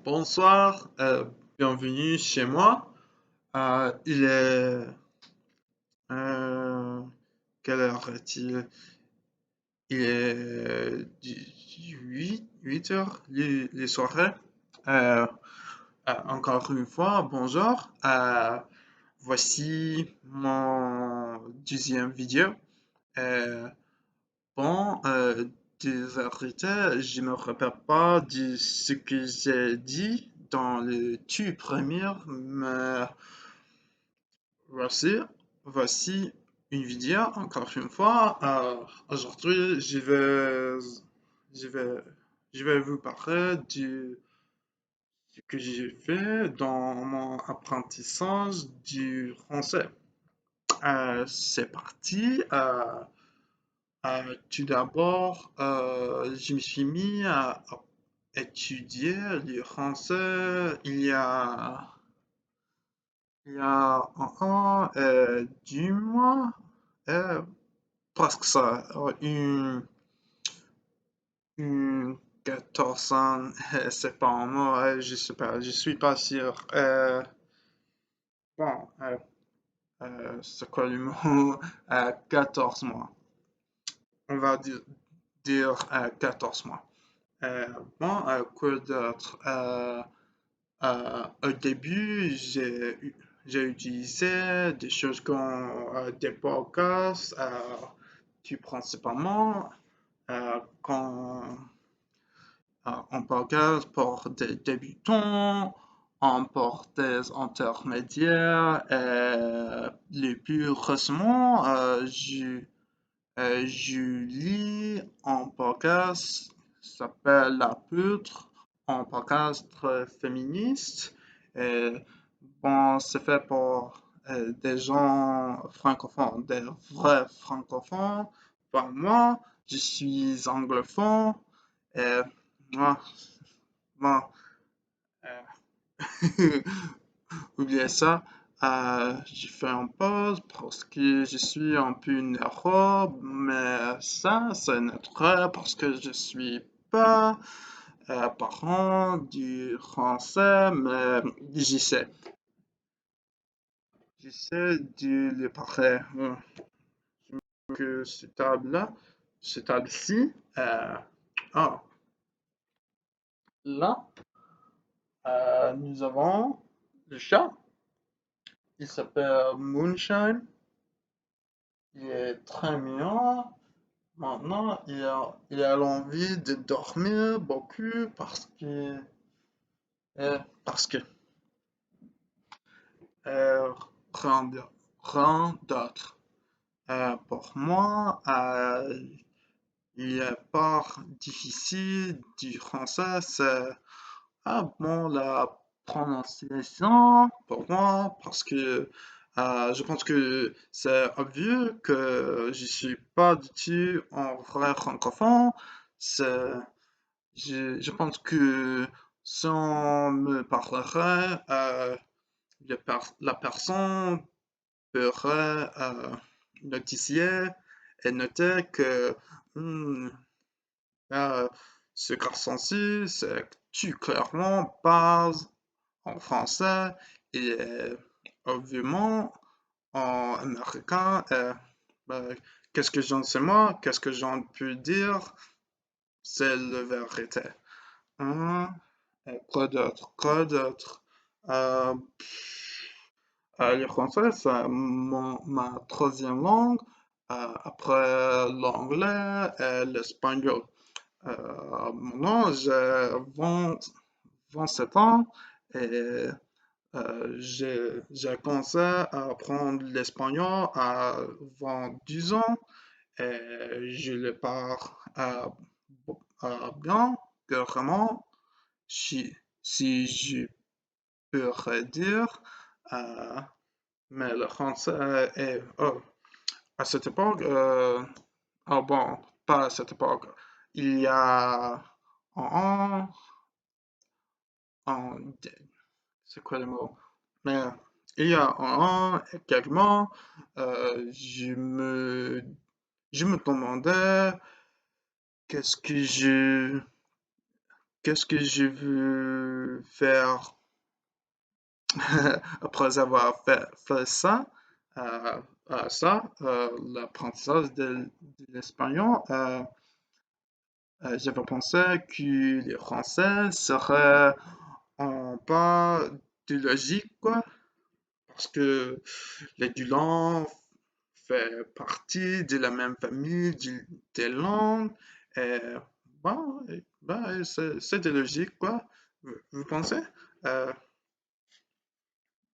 Bonsoir, bienvenue chez moi. Il est... euh, quelle heure est-il? Il est 8 heures, les soirées. Euh, Encore une fois, bonjour. Voici mon deuxième vidéo. Euh, bon, désolé, je me rappelle pas de ce que j'ai dit dans le tout premier, mais Voici, voici une vidéo, encore une fois. Aujourd'hui, je vais, je vais vous parler de ce que j'ai fait dans mon apprentissage du français. C'est parti. Tout d'abord, je me suis mis à étudier le français il y a du mois. Euh, Presque ça, une 14 ans, c'est pas un mot, je sais pas, je suis pas sûr. Bon, c'est quoi le mot? 14 mois. On va dire 14 mois. Euh, bon, quoi d'autre? Au début, j'ai utilisé des choses comme des podcasts, tout principalement. Quand on podcast pour des débutants, on pour des intermédiaires et les plus récemment, je lis un podcast qui s'appelle La Poutre, un podcast très féministe. Et, bon, c'est fait pour des gens francophones, des vrais francophones. Pour moi, je suis anglophone. Et moi, bon, oubliez ça. J'ai fait un pause parce que je suis un peu nerveux, mais ça, c'est naturel parce que je suis pas parent du français, mais j'essaie. J'essaie de le parler. Que cette table-là, cette table-ci, ah, là, nous avons le chat. Il s'appelle Moonshine. Il est très mignon. Maintenant, il a l'envie de dormir beaucoup parce que euh, rien, rien d'autre. Pour moi, il est pas difficile du français, c'est bon, la prononciation pour moi, parce que je pense que c'est obvieux que je suis pas du tout un vrai francophone. C'est, je pense que si on me parlerait, la personne pourrait notifier et noter que hmm, euh, ce garçon-ci, c'est tu clairement pas en français et obviamente en américain. Ben, qu'est-ce que j'en sais moi? Qu'est-ce que j'en peux dire? C'est la vérité. Hein? Quoi d'autre? Quoi d'autre? Euh, le français, c'est ma troisième langue, après l'anglais et l'espagnol. Maintenant, j'ai 27 ans et j'ai commencé à apprendre l'espagnol à 22 ans et je le parle bien, carrément, si, si je pourrais dire. Euh, mais le français est... Oh, à cette époque, bon, pas à cette époque, il y a un an, un- c'est quoi le mot? Mais il y a un an, également, euh, je me, je me demandais qu'est-ce que je, qu'est-ce que je veux faire après avoir fait ça? Euh, L'apprentissage de l'espagnol, j'avais pensé que les Français seraient en pas de logique, quoi, parce que les deux langues fait partie de la même famille des langues. Et bon, c'est de logique, quoi. Vous pensez? Euh,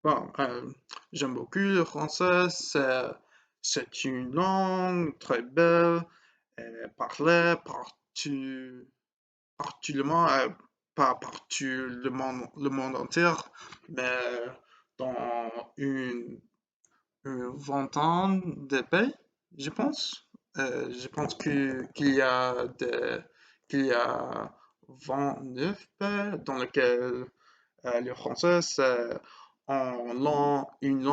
bon, j'aime beaucoup le français. C'est une langue très belle, parlée partout le monde, pas partout le monde entier, mais dans une vingtaine de pays, je pense. Je pense qu'il y a qu'il y a 29 pays dans lesquels le français c'est une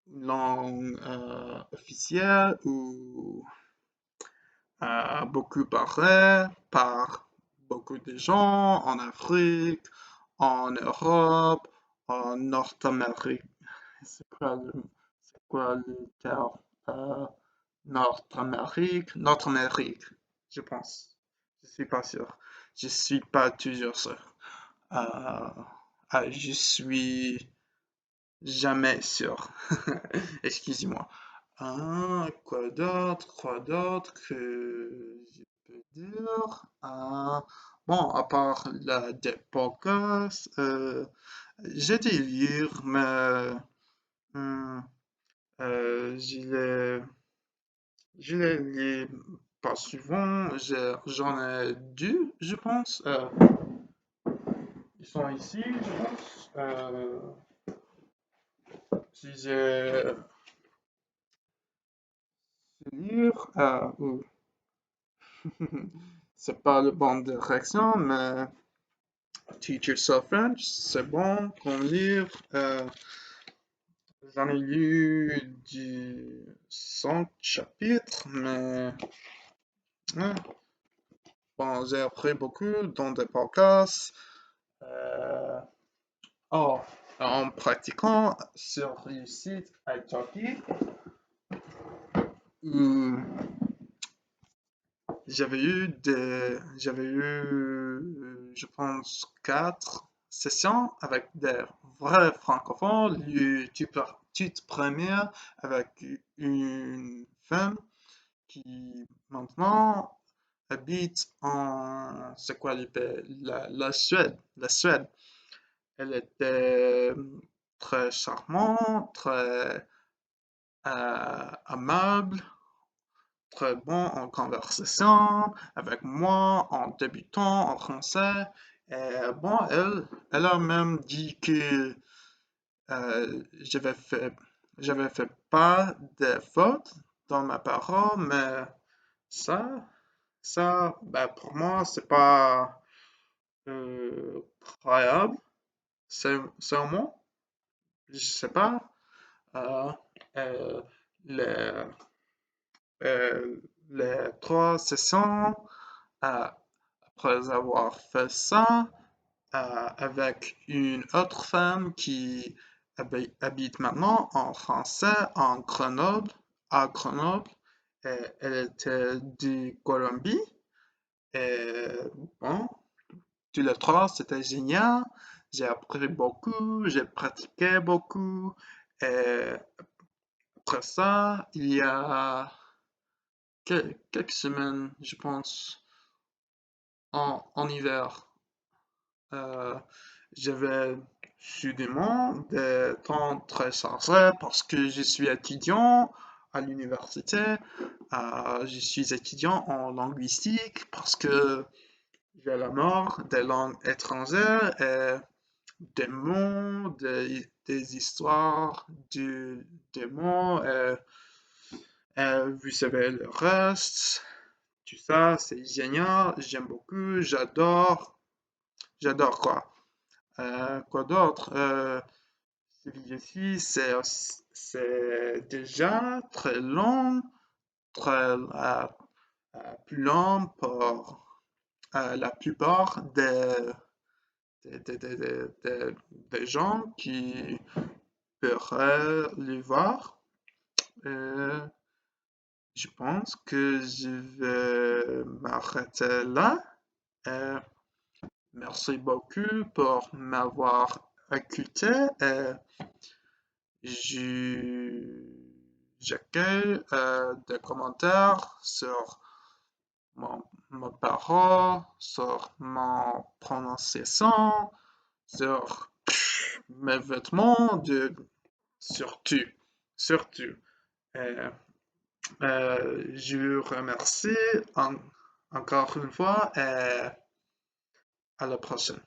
langue officielle ou beaucoup parlée par beaucoup de gens en Afrique, en Europe, en Nord-Amérique. C'est quoi le terme? Euh, Nord-Amérique, je pense. Je suis pas sûr. Je suis pas toujours sûr. Euh, je suis jamais sûr. Excusez-moi. Quoi d'autre que je peux dire? Bon, à part des podcasts, j'ai des livres, mais hum, je les lis pas souvent. J'en ai deux, je pense. Ils sont ici, je pense. Si j'ai ce livre, c'est pas le bon direction, mais Teach Yourself French, c'est bon comme livre. J'en ai lu du 100 chapitres, mais ouais, bon, j'ai appris beaucoup dans des podcasts. Euh, oh, en pratiquant sur le site italki, où je pense, 4 sessions avec des vrais francophones. Le toute première avec une femme qui maintenant habite c'est quoi le pays? La Suède. La Suède. Elle était très charmante, très amable, très bon en conversation avec moi, en débutant en français. Et bon, elle a même dit que euh, j'avais fait, j'avais fait pas de fautes dans ma parole, mais ça, ben, pour moi, c'est pas croyable. C'est un mot? Je sais pas. Euh, euh, les, les 3 sessions, euh, après avoir fait ça, avec une autre femme qui habite maintenant en français en Grenoble, à Grenoble. Elle était du Colombie. Et bon, tous les trois, c'était génial. J'ai appris beaucoup, j'ai pratiqué beaucoup. Et après ça, il y a quelques semaines, je pense, en hiver, euh, j'avais soudainement des temps très chargés parce que je suis étudiant à l'université. Je suis étudiant en linguistique parce que j'ai l'amour des langues étrangères et des mots, des histoires, des mots, vous savez le reste. Tout ça, c'est génial, j'aime beaucoup, j'adore quoi. Quoi d'autre? Celui-ci, c'est déjà très long, très plus long la plupart des gens qui pourraient le voir. Je pense que je vais m'arrêter là. Euh, Merci beaucoup pour m'avoir écouté. Je- J'accueille des commentaires sur mon parole, sur mon prononciation, sur mes vêtements, surtout, surtout. Euh, je vous remercie encore une fois et à la prochaine.